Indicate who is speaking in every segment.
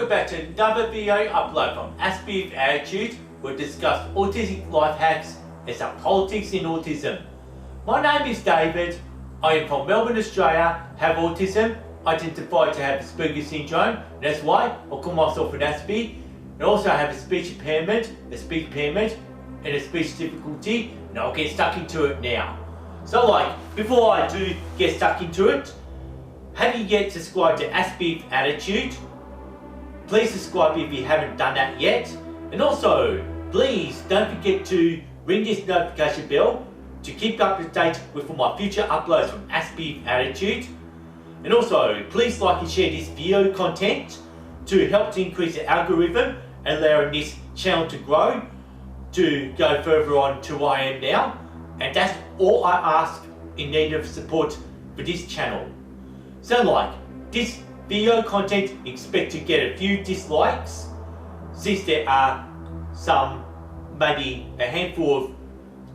Speaker 1: Welcome back to another video upload from Aspie with Attitude. We'll discuss autistic life hacks and some politics in autism. My name is David. I am from Melbourne, Australia, have autism, identified to have Aspergers syndrome, and that's why I call myself an Aspie. And also I have a speech impairment, and a speech difficulty, and I'll get stuck into it now. So before I do get stuck into it, have you yet subscribed to Aspie with Attitude? Please subscribe if you haven't done that yet. And also, please don't forget to ring this notification bell to keep up to date with all my future uploads from Aspie with Attitude. And also, please like and share this video content to help to increase the algorithm and allowing this channel to grow, to go further on to where I am now. And that's all I ask in need of support for this channel. So this video content, expect to get a few dislikes, since there are maybe a handful of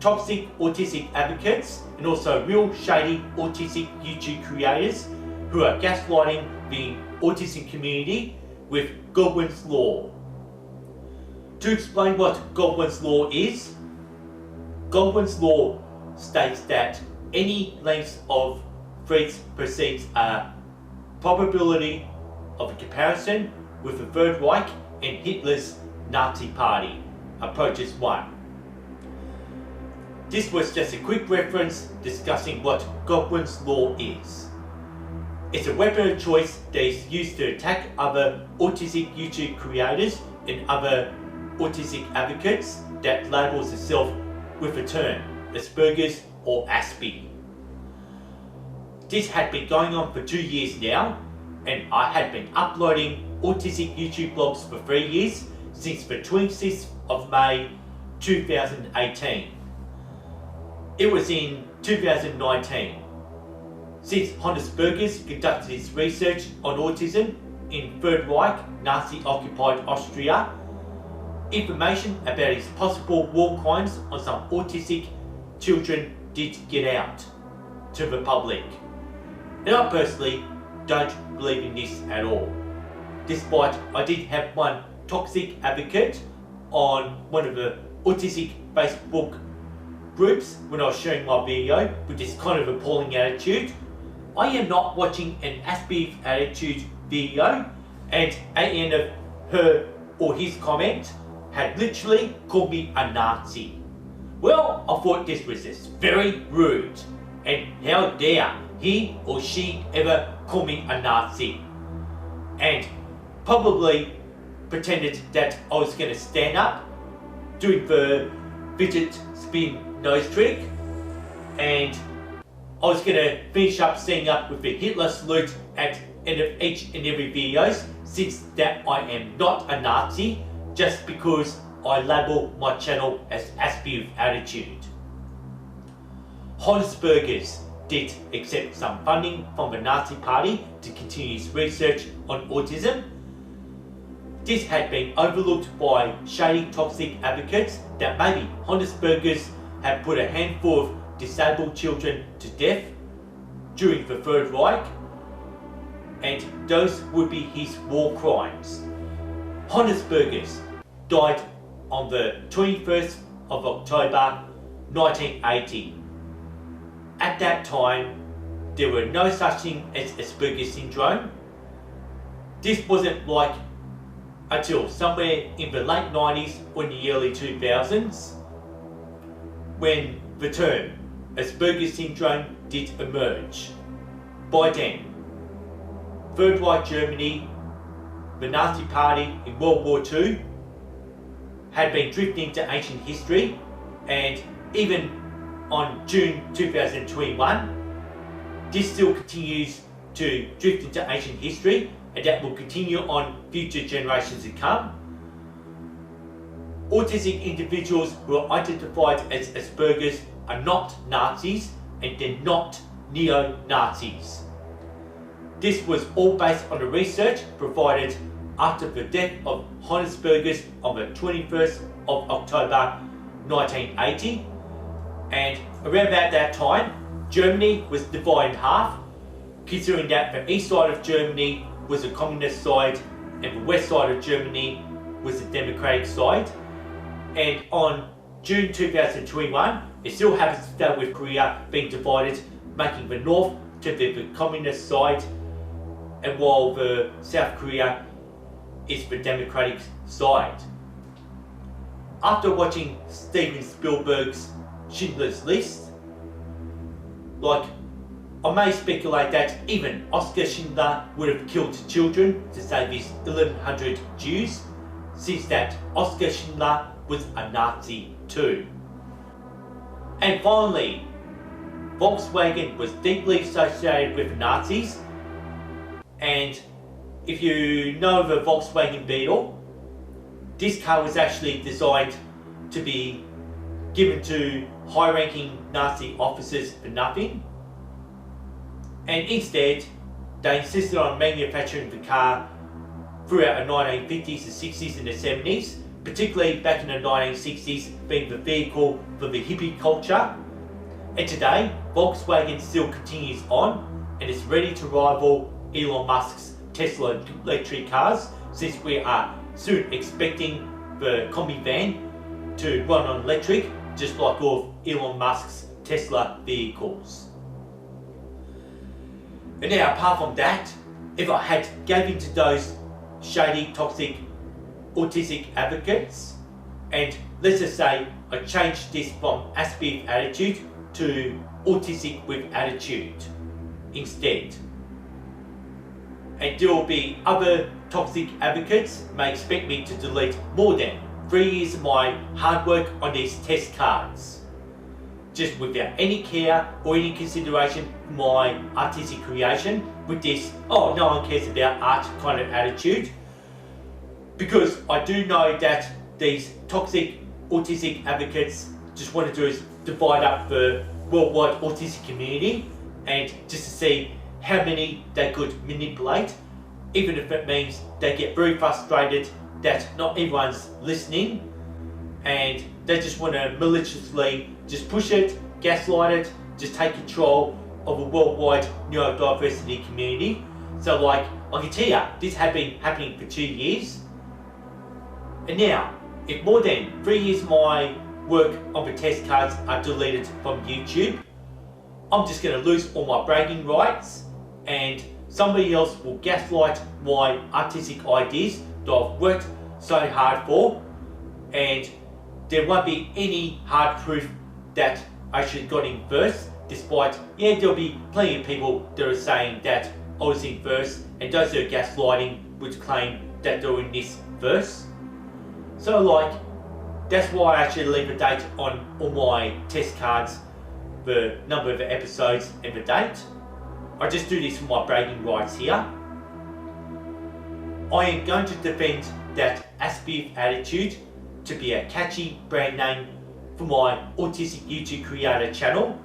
Speaker 1: toxic autistic advocates and also real shady autistic YouTube creators who are gaslighting the autism community with Godwin's Law. To explain what Godwin's Law is, Godwin's Law states that any length of threats precedes a probability of a comparison with the Third Reich and Hitler's Nazi Party approaches 1. This was just a quick reference discussing what Godwin's Law is. It's a weapon of choice that is used to attack other autistic YouTube creators and other autistic advocates that labels itself with the term Aspergers or Aspie. This had been going on for 2 years now, and I had been uploading autistic YouTube blogs for 3 years, since the 26th of May 2018. It was in 2019, since Aspergers conducted his research on autism in Third Reich, Nazi-occupied Austria. Information about his possible war crimes on some autistic children did get out to the public. And I personally don't believe in this at all. Despite I did have one toxic advocate on one of the autistic Facebook groups when I was sharing my video with this kind of appalling attitude. I am not watching an Aspie with Attitude video, and at the end of her or his comment had literally called me a Nazi. Well, I thought this was just very rude, and how dare he or she ever call me a Nazi, and probably pretended that I was going to stand up doing the fidget spin nose trick, and I was going to finish up standing up with the Hitler salute at end of each and every video, since that I am not a Nazi just because I label my channel as Aspie with Attitude. Aspergers did accept some funding from the Nazi Party to continue his research on autism. This had been overlooked by shady toxic advocates that maybe Aspergers had put a handful of disabled children to death during the Third Reich, and those would be his war crimes. Aspergers died on the 21st of October 1980. At that time, there were no such thing as Aspergers syndrome. This wasn't until somewhere in the late 90s or in the early 2000s when the term Aspergers syndrome did emerge. By then, Third Reich Germany, the Nazi Party in World War II, had been drifting to ancient history, and even on June 2021, this still continues to drift into ancient history, and that will continue on future generations to come. Autistic individuals who are identified as Aspergers are not Nazis, and they're not neo-Nazis. This was all based on the research provided after the death of Aspergers on the 21st of October 1980, and around about that time, Germany was divided in half, considering that the east side of Germany was a communist side and the west side of Germany was the democratic side. And on June 2021, it still happens that with Korea being divided, making the north to the communist side, and while the South Korea is the democratic side. After watching Steven Spielberg's Schindler's List, I may speculate that even Oskar Schindler would have killed children to save his 1100 Jews, since that Oskar Schindler was a Nazi too. And finally, Volkswagen was deeply associated with the Nazis, and if you know the Volkswagen Beetle, this car was actually designed to be given to high-ranking Nazi officers for nothing, and instead they insisted on manufacturing the car throughout the 1950s, the 60s and the 70s, particularly back in the 1960s being the vehicle for the hippie culture. And today, Volkswagen still continues on and is ready to rival Elon Musk's Tesla electric cars, since we are soon expecting the Combi van to run on electric, just like all of Elon Musk's Tesla vehicles. And now, apart from that, if I had gave into those shady, toxic, autistic advocates, and let's just say I changed this from Aspie with attitude to autistic with attitude instead, and there will be other toxic advocates may expect me to delete more than 3 years of my hard work on these test cards, just without any care or any consideration for my artistic creation, with this "oh, no one cares about art" kind of attitude, because I do know that these toxic autistic advocates just want to do is divide up the worldwide autistic community, and just to see how many they could manipulate, even if it means they get very frustrated that not everyone's listening, and they just want to maliciously just push it, gaslight it, just take control of a worldwide neurodiversity community. So I can tell you, this had been happening for 2 years, and now if more than 3 years of my work on the test cards are deleted from YouTube, I'm just going to lose all my bragging rights, and somebody else will gaslight my artistic ideas that I've worked so hard for, and there won't be any hard proof that I should have got in first, despite, there'll be plenty of people that are saying that I was in first, and those who are gaslighting would claim that they were in this first. So that's why I actually leave a date on all my test cards, the number of the episodes and the date. I just do this for my bragging rights here. I am going to defend that Aspie attitude to be a catchy brand name for my Autistic YouTube Creator channel,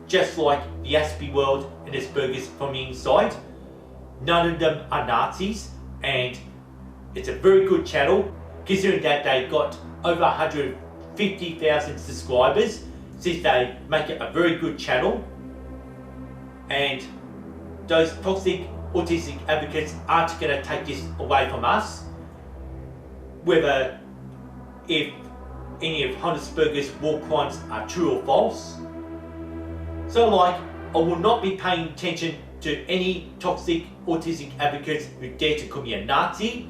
Speaker 1: just like the Aspie world and Aspergers from the inside. None of them are Nazis, and it's a very good channel, considering that they got over 150,000 subscribers, since they make it a very good channel. And those toxic autistic advocates aren't going to take this away from us, whether if any of Asperger's war crimes are true or false. So I will not be paying attention to any toxic autistic advocates who dare to call me a Nazi,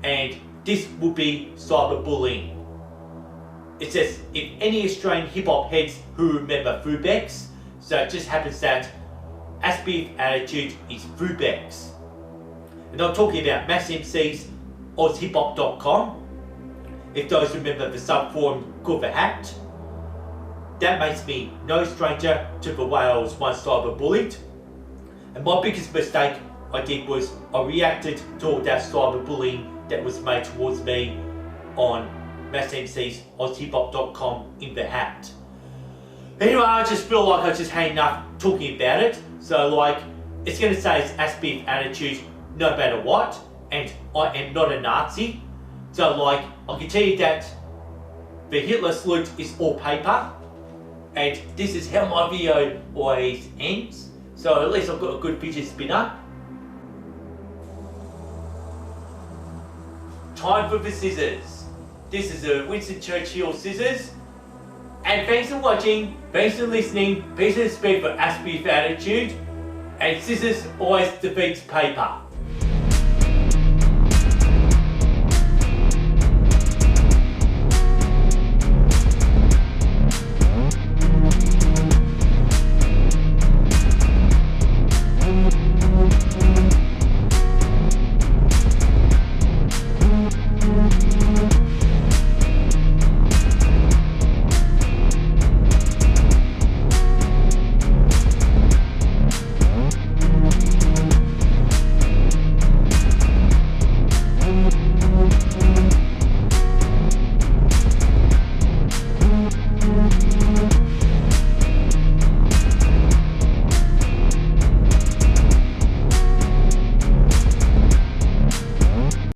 Speaker 1: and this will be cyberbullying. It says, if any Australian hip hop heads who remember Fubex, so it just happens that Aspie attitude is Fubex. And I'm talking about Mass MC's OzHipHop.com, if those remember the subforum called The Hat. That makes me no stranger to the way I was once cyberbullied. And my biggest mistake I did was I reacted to all that cyberbullying that was made towards me on Mass MC's OzHipHop.com in The Hat. Anyway, I just feel like I just had enough talking about it. So it's going to say it's Aspie attitude no matter what, and I am not a Nazi. So I can tell you that the Hitler salute is all paper, and this is how my video always ends. So at least I've got a good fidget spinner. time for the scissors. This is a Winston Churchill scissors. And thanks for watching, thanks for listening, peace and speed for Aspie attitude, and scissors always defeats paper.